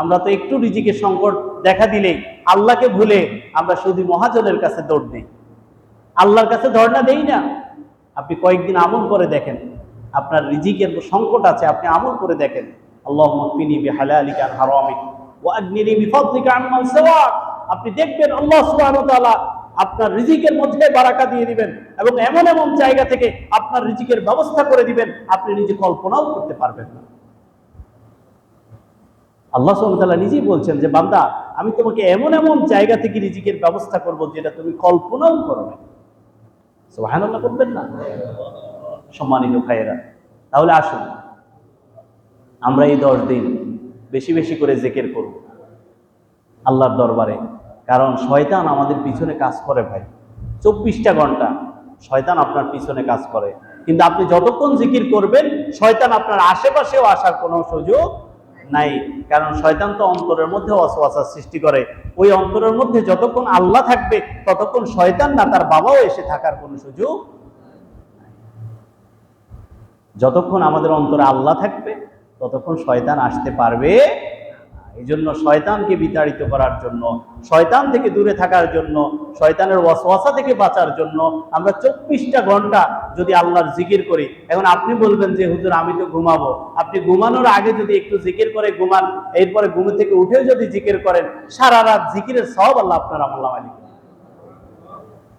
আমরা তো একটু রিজিকের সংকট দেখা দিলেই আল্লাহকে ভুলে আমরা শুধু মহাজনের কাছে দৌড় দিই, আল্লাহর কাছে ধর্ণা দেই না। আপনি কয়েকদিন আমল করে দেখেন, আপনার রিজিকের সংকট আছে, আপনি আমল করে দেখেন, আল্লাহুম্মা কফিনি বিহালালিকা আন হারামিকা ওয়া আগনিনি বিফদলিকা আম্মান সিওয়াক। আপনি দেখবেন আল্লাহ সুবহানাহু ওয়া তাআলা আপনার রিজিকের মধ্যে বারাকা দিয়ে দিবেন এবং এমন এমন জায়গা থেকে আপনার রিজিকের ব্যবস্থা করে দিবেন আপনি নিজে কল্পনাও করতে পারবেন না। আল্লাহ সুবহানাহু ওয়া তাআলা নিজেই বলছেন যে, বান্দা, আমি তোমাকে এমন এমন জায়গা থেকে রিজিকের ব্যবস্থা করব যেটা তুমি কল্পনাও করো না। সুবহানাল্লাহ করবেন না? সম্মানিত ভাইয়েরা, তাহলে আসুন আমরা এই 10 দিন বেশি বেশি করে জিকির করব আল্লাহর দরবারে। কারণ শয়তান আমাদের পিছনে কাজ করে ভাই, 24টা ঘন্টা শয়তান আপনার পিছনে কাজ করে। কিন্তু আপনি যতক্ষণ জিকির করবেন শয়তান আপনার আশেপাশেও আসার কোনো সুযোগ নাই। কারণ শয়তান তো অন্তরের মধ্যে ওয়াসওয়াসা সৃষ্টি করে। ওই অন্তরের মধ্যে যতক্ষণ আল্লাহ থাকবে ততক্ষণ শয়তান না তার বাবাও এসে থাকার কোনো সুযোগ। যতক্ষণ আমাদের অন্তরে আল্লাহ থাকবে ততক্ষণ শয়তান আসতে পারবে। এই জন্য শয়তানকে বিতাড়িত করার জন্য, শয়তান থেকে দূরে থাকার জন্য, শয়তানের ওয়াসওয়াসা থেকে বাঁচার জন্য আমরা 24টা ঘন্টা যদি আল্লাহর জিকির করি। এখন আপনি বলবেন যে হুজুর আমি তো ঘুমাবো। আপনি ঘুমানোর আগে যদি একটু জিকির করে ঘুমান, এরপরে ঘুম থেকে উঠেও যদি জিকির করেন, সারা রাত জিকিরের সওয়াব আল্লাহ আপনার আমলনামায় লিখে দেন।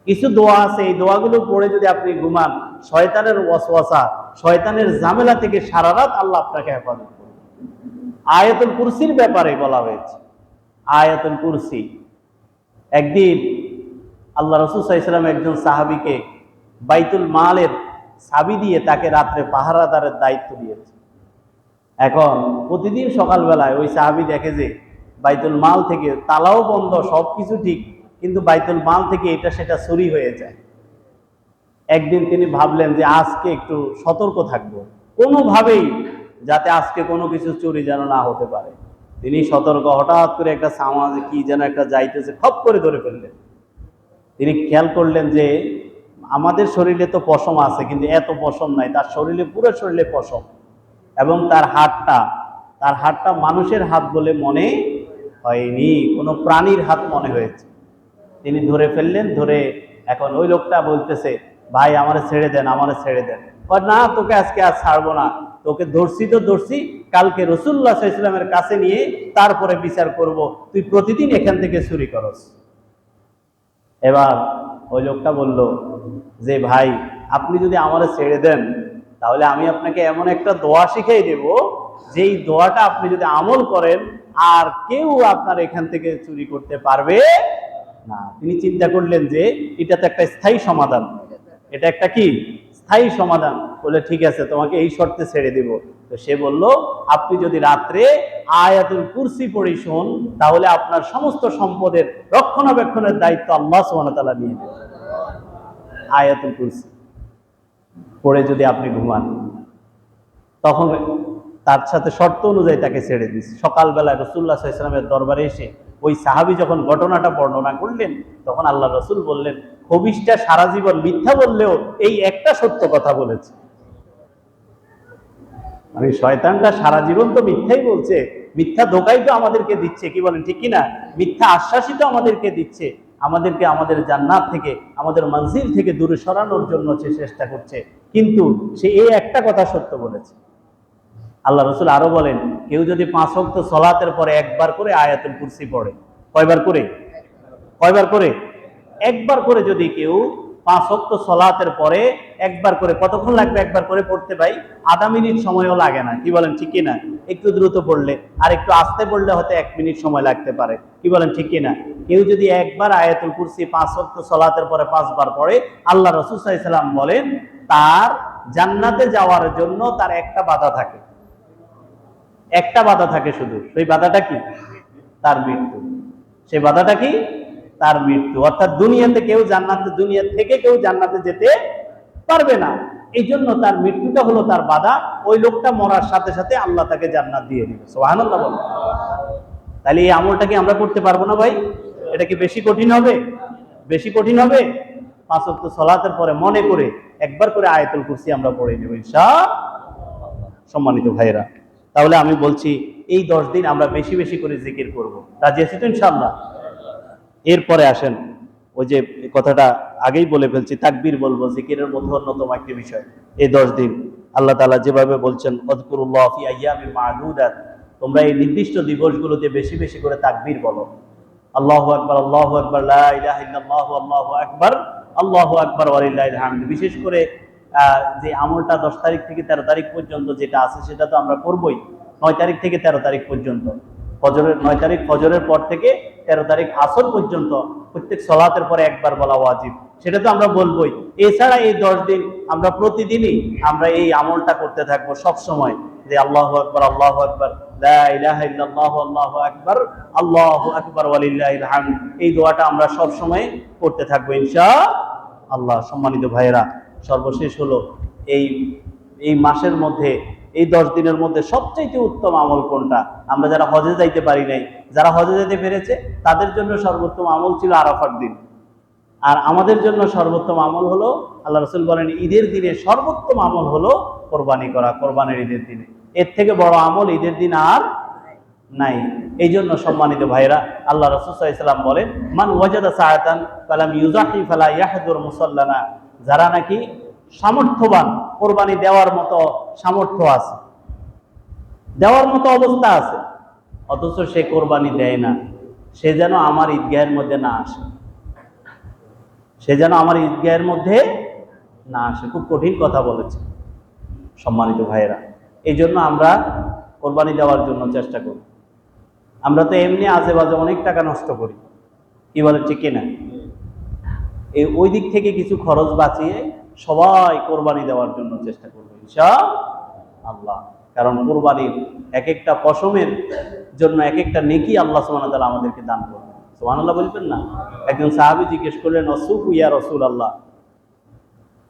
কিছু দোয়া আছে, এই দোয়াগুলো পড়ে যদি আপনি ঘুমান, শয়তানের ওয়াসওয়াসা, শয়তানের ঝামেলা থেকে সারা রাত আল্লাহ আপনাকে হেফাজত করবে। আয়াতুল কুরসির ব্যাপারে বলা হয়েছে। আয়াতুল কুরসি, একদিন আল্লাহ রাসূল সাল্লাল্লাহু আলাইহি ওয়াসাল্লাম একজন সাহাবীকে বাইতুল মালের চাবি দিয়ে তাকে রাত্রে পাহারাদারের দায়িত্ব দিয়েছে। এখন প্রতিদিন সকালবেলায় ওই সাহাবী দেখে যে বাইতুল মাল থেকে তালাও বন্ধ, সবকিছু ঠিক, কিন্তু বাইতুল মাল থেকে এটা সেটা চুরি হয়ে যায়। একদিন তিনি ভাবলেন যে আজকে একটু সতর্ক থাকবো, কোনোভাবেই যাতে আজকে কোনো কিছু চুরি যেন না হতে পারে। তিনি সতর্ক, হঠাৎ করে একটা সামাজ কি যেন একটা যাইতেছে, খপ করে ধরে ফেললেন। তিনি খেয়াল করলেন যে আমাদের শরীরে তো পশম আছে, কিন্তু এত পশম নাই, তার শরীরে পুরো শরীরে পশম, এবং তার হাতটা মানুষের হাত বলে মনে হয়নি, কোনো প্রাণীর হাত মনে হয়েছে। তিনি ধরে ফেললেন। ধরে এখন ওই লোকটা বলতেছে, ভাই আমারে ছেড়ে দেন, আমারে ছেড়ে দেন। না, তোকে আজকে আর ছাড়বো না, তোকে ধরছি তো ধরছি, কালকে রাসূলুল্লাহ সাল্লাল্লাহু আলাইহি ওয়াসাল্লামের কাছে নিয়ে তারপরে বিচার করব, তুই প্রতিদিন এখান থেকে চুরি করস। এবার ওই লোকটা বলল যে ভাই আপনি যদি আমারে ছেড়ে দেন তাহলে আমি আপনাকে এমন একটা দোয়া শিখিয়ে দেব, যেই দোয়াটা আপনি যদি আমল করেন আর কেউ আপনার এখান থেকে চুরি করতে পারবে না। তিনি চিন্তা করলেন যে এটা তো একটা স্থায়ী সমাধান, এটা একটা কি স্থায়ী সমাধান। বলে ঠিক আছে, তোমাকে এই শর্তে ছেড়ে দিব। তো সে বলল, আপনি যদি রাত্রে আয়াতুল কুরসি পড়ি শোন, তাহলে আপনার সমস্ত সম্পদের রক্ষণাবেক্ষণের দায়িত্ব আল্লাহ সুবহানাহু ওয়া তাআলা নিয়ে নেবেন। আয়াতুল কুরসি পড়ে যদি আপনি ঘুমান, তখন তার সাথে শর্ত অনুযায়ী তাকে ছেড়ে দিয়েছে। সকালবেলায় রাসূলুল্লাহ সাল্লাল্লাহু আলাইহি ওয়াসাল্লামের দরবারে এসে ওই সাহাবী যখন ঘটনাটা বর্ণনা করলেন, তখন আল্লাহ রাসূল বললেন, খবিশটা সারা জীবন মিথ্যা বললেও এই একটা সত্য কথা বলেছে। মানে শয়তানটা সারা জীবন তো মিথ্যাই বলছে, মিথ্যা ধোঁকাই তো আমাদেরকে দিচ্ছে, কি বলেন ঠিক কিনা? মিথ্যা আশ্বাসই তো আমাদেরকে দিচ্ছে, আমাদেরকে আমাদের জান্নাত থেকে, আমাদের মঞ্জিল থেকে দূরে সরানোর জন্য সে চেষ্টা করছে। কিন্তু সে এই একটা কথা সত্য বলেছে। আল্লাহ রাসূল আরো বলেন, কেউ যদি 5 ওয়াক্ত সালাতের পরে একবার করে আয়াতুল কুরসি পড়ে, কয়বার করে? একবার করে যদি কেউ 5 ওয়াক্ত সালাতের পরে একবার করে, কতক্ষণ লাগবে একবার করে পড়তে ভাই? আধা মিনিট সময়ও লাগে না, কি বলেন ঠিক কিনা? একটু দ্রুত পড়লে আর একটু আস্তে পড়লে হয়তো 1 মিনিট সময় লাগতে পারে, কি বলেন ঠিক কিনা? কেউ যদি একবার আয়াতুল কুরসি 5 ওয়াক্ত সালাতের পরে 5 বার পড়ে, আল্লাহ রাসূল সাল্লাল্লাহু আলাইহি ওয়াসাল্লাম বলেন তার জান্নাতে যাওয়ার জন্য তার একটা বাধা থাকে, একটা বাধা থাকে শুধু। সেই বাধাটা কি? তার মৃত্যু। সেই বাধাটা কি? তার মৃত্যু। অর্থাৎ দুনিয়া থেকে কেউ জান্নাতে যেতে পারবে না। এই জন্য তার মৃত্যুটা হলো তার বাধা। ওই লোকটা মরার সাথে সাথে আল্লাহ তাকে জান্নাত দিয়ে দিবে। সুবহানাল্লাহ বলেন। তাহলে এই আমলটা কি আমরা করতে পারবো না ভাই? এটা কি বেশি কঠিন হবে? 5 ওয়াক্ত সালাতের পরে মনে করে একবার করে আয়াতুল কুরসি আমরা পড়ে নেব ইনশাআল্লাহ। সম্মানিত ভাইরা, তাহলে আমি বলছি এই 10 দিন আমরা বেশি বেশি করে জিকির করব। রাজি আছি তো ইনশাআল্লাহ? এরপরে আসেন, ওই যে কথাটা আগেই বলে ফেলছি, তাকবীর বলবো, জিকিরের মধ্যে অন্যতম একটি বিষয়। এই 10 দিন আল্লাহ তাআলা যেভাবে বলছেন, আযকুরুল্লাহ ফি আইয়ামিন মা'দুদাত, তোমরা এই নির্দিষ্ট দিবসগুলোতে বেশি বেশি করে তাকবীর বলো। আল্লাহু আকবার, আল্লাহু আকবার, লা ইলাহা ইল্লাল্লাহ, আল্লাহু আকবার, আল্লাহু আকবার ওয়া লিল্লাহিল হামদ। বিশেষ করে যে আমলটা 10 তারিখ থেকে 13 তারিখ পর্যন্ত যেটা আছে সেটা তো আমরা করবই। 9 তারিখ থেকে 13 তারিখ পর্যন্ত, 9 তারিখ ফজরের পর থেকে 13 তারিখ আসর পর্যন্ত প্রত্যেক সালাতের পরে একবার বলা ওয়াজিব। সেটা তো আমরা বলবোই। এছাড়া এই 10 দিন আমরা প্রতিদিনই আমরা এই আমলটা করতে থাকবো সব সময়, যে আল্লাহু আকবার, আল্লাহু আকবার, লা ইলাহা ইল্লাল্লাহু, আল্লাহু আকবার, আল্লাহু আকবার ওয়ালিল্লাহিল হামদ। এই দোয়াটা আমরা সব সময় করতে থাকবো ইনশাআল্লাহ। সম্মানিত ভাইয়েরা, সর্বশেষ হলো এই মাসের মধ্যে, এই 10 দিনের মধ্যে সবচেয়ে উত্তম আমল কোনটা? আমরা যারা হজে যাইতে পারি নাই, যারা হজে যেতে পেরেছে তাদের জন্য সর্বোত্তম আমল ছিল আরাফার দিন। আর আমাদের জন্য সর্বোত্তম আমল হলো, আল্লাহ রাসূল বলেন ঈদের দিনে সর্বোত্তম আমল হলো কোরবানি করা, কোরবানির ঈদের দিনে। এর থেকে বড় আমল ঈদের দিন আর নাই। এই জন্য সম্মানিত ভাইরা, আল্লাহ রাসূল সাল্লাল্লাহু আলাইহি ওয়াসাল্লাম বলেন, মান ওয়াজাদা সাআতান ফালাম ইউযাহি ফালা ইয়াহদুর মুসাল্লানা। যারা নাকি সামর্থ্যবান, কোরবানি দেওয়ার মতো সামর্থ্য আছে, দেওয়ার মতো অবস্থা আছে, অথচ সে কোরবানি দেয় না, সে যেন আমার ঈদগাহের মধ্যে না আসে, সে যেন আমার ঈদগাহের মধ্যে না আসে। খুব কঠিন কথা বলেছে সম্মানিত ভাইয়েরা। এই জন্য আমরা কোরবানি দেওয়ার জন্য চেষ্টা করি। আমরা তো এমনি আজে বাজে অনেক টাকা নষ্ট করি, কি বলে, ঠিক কিনা? ওই দিক থেকে কিছু খরচ বাঁচিয়ে সবাই কোরবানি দেওয়ার জন্য চেষ্টা করবো ইনশাআল্লাহ। কারণ কোরবানির এক একটা পশমের জন্য এক একটা নেকি আল্লাহ সুবহানাহু ওয়া তাআলা আমাদেরকে দান করবেন। সুবহানাল্লাহ বলবেন না? একজন সাহাবী জিজ্ঞেস করলেন, অসুফু ইয়া রাসূলুল্লাহ,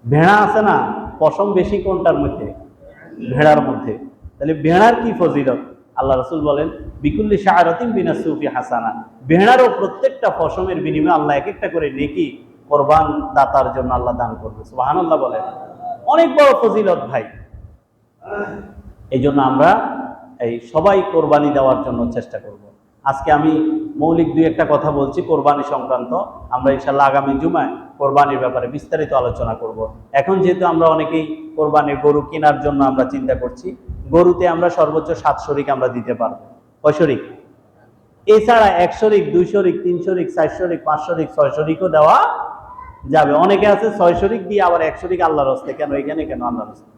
ভেড়া আছে না, পশম বেশি কোনটার মধ্যে? ভেড়ার মধ্যে। তাহলে ভেড়ার কি ফজিলত? আল্লাহ রাসূল বলেন, বিকুল্লি শাআরাতিন বিনা সুফি হাসানা। ভেড়ারও প্রত্যেকটা পশমের বিনিময়ে আল্লাহ এক একটা করে নেকি কোরবান দাতার জন্য আল্লাহ দান করবে। সুবহানাল্লাহ বলেন, অনেক বড় ফজিলত ভাই। এই জন্য আমরা এই সবাই কোরবানি দেওয়ার জন্য চেষ্টা করব। আজকে আমি মৌলিক দুই একটা কথা বলছি কোরবানি সংক্রান্ত। আমরা ইনশাআল্লাহ আগামী জুমায় কোরবানির ব্যাপারে বিস্তারিত আলোচনা করব। এখন যেহেতু আমরা অনেকেই কোরবানির গরু কেনার জন্য আমরা চিন্তা করছি, গরুতে আমরা সর্বোচ্চ 7 শরিক আমরা দিতে পারবো। কয় শরিক? এছাড়া 1 শরিক, 2 শরিক, 3 শরিক, 4 শরিক, 5 শরিক, 6 শরিকও দেওয়া যাবে। অনেকে আছে 6 শরিক দিয়ে আবার 1 শরিক আল্লাহর রাস্তায়। কেন এখানে, কেন আল্লাহর রাস্তায়?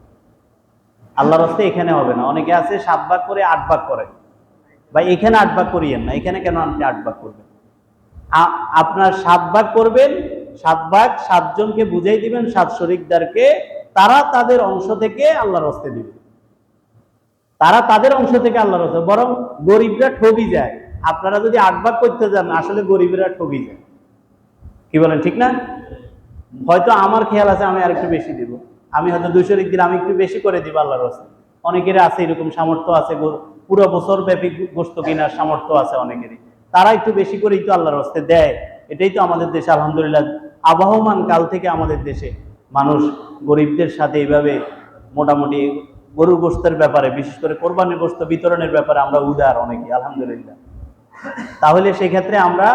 আল্লাহর রাস্তায় এখানে হবে না। অনেকে আছে 7 ভাগ করে 8 ভাগ করে। ভাই এখানে 8 ভাগ করিয়েন না, এখানে কেন আপনি 8 ভাগ করবেন? আপনার 7 ভাগ করবেন, 7 ভাগ 7 জনকে বুঝাই দিবেন, 7 শরিকদারকে, তারা তাদের অংশ থেকে আল্লাহর রাস্তায় দিবে, তারা তাদের অংশ থেকে আল্লাহর রাস্তায়। বরং গরিবরা ঠকি যায়। আপনারা যদি 8 ভাগ করতে যান, আসলে গরিবরা ঠকি যায়। কি বলেন, ঠিক না? হয়তো আমার খেয়াল আছে আমি আরেকটু বেশি দিব, আমি হয়তো 2 শরিক দিলে আমি একটু বেশি করে দিব আল্লাহর রাস্তায়। অনেকের আছে এরকম সামর্থ্য আছে, পুরো বছর ব্যাপী গোশত কেনার সামর্থ্য আছে অনেকেরই, তারা একটু বেশি করেই তো আল্লাহর রাস্তায় দেয়। এটাই তো আমাদের দেশে আলহামদুলিল্লাহ আবহমান কাল থেকে আমাদের দেশে মানুষ গরিবদের সাথে এইভাবে মোটামুটি গরুর গোশতের ব্যাপারে, বিশেষ করে কোরবানির গোশত বিতরণের ব্যাপারে আমরা উদার অনেকে, আলহামদুলিল্লাহ। তাহলে সেক্ষেত্রে আমরা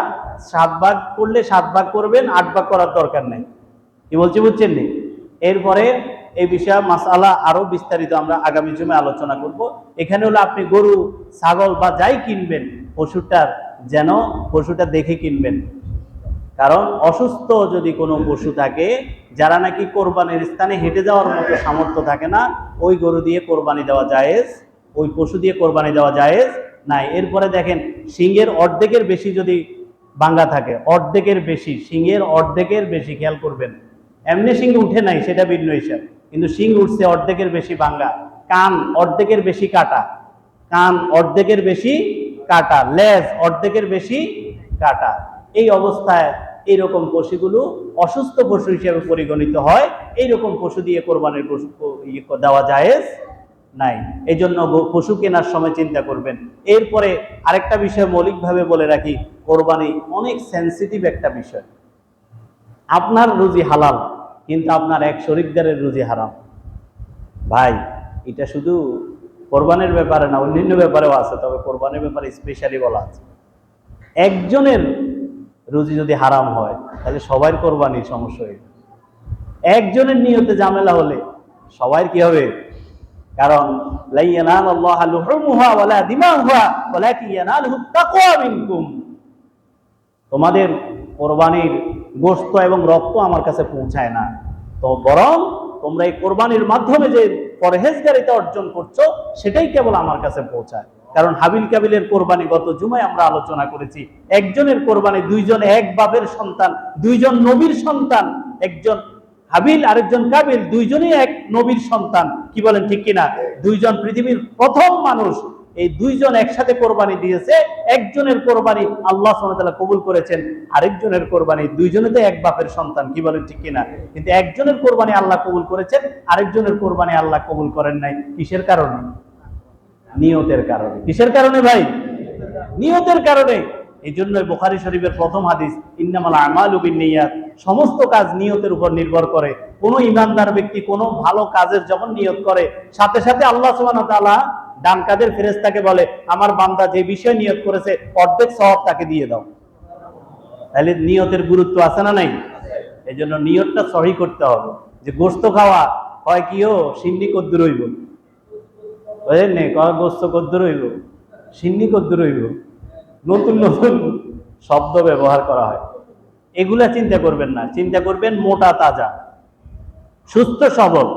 7 ভাগ করলে 7 ভাগ করবেন, 8 ভাগ করার দরকার নেই। কি বলছি বুঝছেন নি? এরপরে এই বিষয়ে মাসআলা আরো বিস্তারিত আমরা আগামী জুমায় আলোচনা করব। এখানে হলো আপনি গরু, ছাগল বা যাই কিনবেন, পশুটা দেখে কিনবেন। কারণ অসুস্থ যদি কোনো পশু থাকে, যারা নাকি কোরবানির স্থানে হেঁটে যাওয়ার মতো সামর্থ্য থাকে না, ওই গরু দিয়ে কোরবানি দেওয়া জায়েজ, ওই পশু দিয়ে কোরবানি দেওয়া জায়েজ নাই। এরপরে দেখেন, শিংয়ের অর্ধেকের বেশি যদি ভাঙ্গা থাকে, অর্ধেকের বেশি, শিংয়ের অর্ধেকের বেশি, খেয়াল করবেন। এমনি শিং উঠে নাই সেটা ভিন্ন হিসাব, কিন্তু শিং উঠছে অর্ধেকের বেশি ভাঙ্গা, কান অর্ধেকের বেশি কাটা, কান অর্ধেকের বেশি কাটা, লেজ অর্ধেকের বেশি কাটা, এই অবস্থায় এইরকম পশুগুলো অসুস্থ পশু হিসেবে পরিগণিত হয়। এইরকম পশু দিয়ে কোরবানির পশু দেওয়া জায়েজ নাই। এই জন্য পশু কেনার সময় চিন্তা করবেন। এরপরে আরেকটা বিষয় মৌলিকভাবে বলে রাখি, কোরবানি অনেক সেন্সিটিভ একটা বিষয়। আপনার রুজি হালাল, কিন্তু আপনার এক শরিকদারের রুজি হারাম। ভাই এটা শুধু কোরবানির ব্যাপারে না, অন্যান্য ব্যাপারেও আছে, তবে কোরবানির ব্যাপারে স্পেশালি বলা আছে। একজনের রুজি যদি হারাম হয়, তাহলে সবার কোরবানির সমস্যা হয়ে যাবে। একজনের নিয়তে ঝামেলা হলে সবার কি হবে? কারণ লা ইয়ানালুল্লাহু লুহুমুহা ওয়ালা দিমাউহা ওয়ালাকিন ইয়ানালুহুত তাকওয়া মিনকুম। তোমাদের কোরবানির গোশত এবং রক্ত আমার কাছে পৌঁছায় না, তো বরং তোমরা এই কোরবানির মাধ্যমে যে পরহেজগারিতা অর্জন করছো, সেটাই কেবল আমার কাছে পৌঁছায়। কারণ হাবিল কাবিলের কোরবানি গত জুমায় আমরা আলোচনা করেছি। একজনের কোরবানি, দুইজন এক বাপের সন্তান, দুইজন নবীর সন্তান, একজন হাবিল আরেকজন কাবিল, দুইজনই এক নবীর সন্তান। কি বলেন ঠিক কিনা? দুইজন পৃথিবীর প্রথম মানুষ, এই দুইজন একসাথে কোরবানি দিয়েছে। একজনের কোরবানি আল্লাহ সুবহানাহু ওয়া তাআলা কবুল করেছেন, আরেকজনের কোরবানি, দুইজনে তো এক বাপের সন্তান। কি বলেন ঠিক কিনা? কিন্তু একজনের কোরবানি আল্লাহ কবুল করেছেন, আরেকজনের কোরবানি আল্লাহ কবুল করেন নাই। কিসের কারণে? নিয়তের কারণে। কিসের কারণে ভাই? নিয়তের কারণে। এই জন্যই বুখারী শরীফের প্রথম হাদিস, ইন্নামাল আমালু বিন্নিয়াত, সমস্ত কাজ নিয়তের উপর নির্ভর করে। কোন ইমানদার ব্যক্তি কোনো ভালো কাজের যখন নিয়ত করে, সাথে সাথে আল্লাহ সুবহানাহু ওয়া তাআলা ডান কাঁধের ফেরেশতাকে বলে, আমার বান্দা যে বিষয় নিয়ত করেছে অর্ধেক সওয়াব তাকে দিয়ে দাও। তাহলে নিয়তের গুরুত্ব আছে না নাই? এই জন্য নিয়তটা সহি করতে হবে। যে গোশত খাওয়া হয় কিও সিন্নি কদ্দুর হইব, বুঝলেন নে? কয় গোশত কদ্দুর হইব, সিন্নি কদ্দুর হইব, নতুন নতুন শব্দ ব্যবহার করা হয়। এগুলা চিন্তা করবেন না, চিন্তা করবেন মোটা তাজা সুস্থ সবল,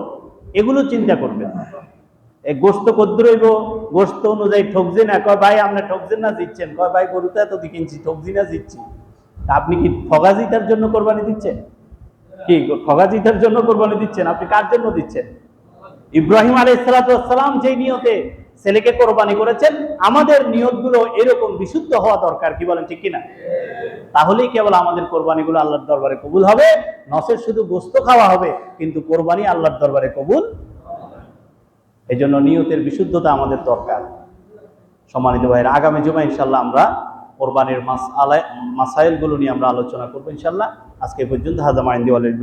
এগুলো চিন্তা করবেন। এই গোশত কদ্দুর হইব, গোশত অনুযায়ী ঠকজি না। কয় ভাই আপনি ঠকছেন না জিতছেন? কয় ভাই গরুতে এত কিনছি, ঠকজি না জিতছি? আপনি কি ঠগা জিতার জন্য কোরবানি দিচ্ছেন? কি ঠগা জিতার জন্য কোরবানি দিচ্ছেন? আপনি কার জন্য দিচ্ছেন? ইব্রাহিম আলাইহিস সালাম যে নিয়তে ছেলেকে কোরবানি করেছেন, আমাদের নিয়তগুলো এরকম বিশুদ্ধ হওয়া দরকার। কি বলেন ঠিক কিনা? তাহলেই কেবল আমাদের কোরবানিগুলো আল্লাহর দরবারে কবুল হবে। নসের শুধু গোশত খাওয়া হবে, কিন্তু কোরবানি আল্লাহর দরবারে কবুল। এই জন্য নিয়তের বিশুদ্ধতা আমাদের দরকার। সম্মানিত ভাইয়েরা, আগামী জুমায় ইনশাআল্লাহ আমরা কোরবানির মাসাইলগুলো নিয়ে আমরা আলোচনা করবো ইনশাআল্লাহ। আজকে পর্যন্ত হাযা মা ইনদি ওয়া লিল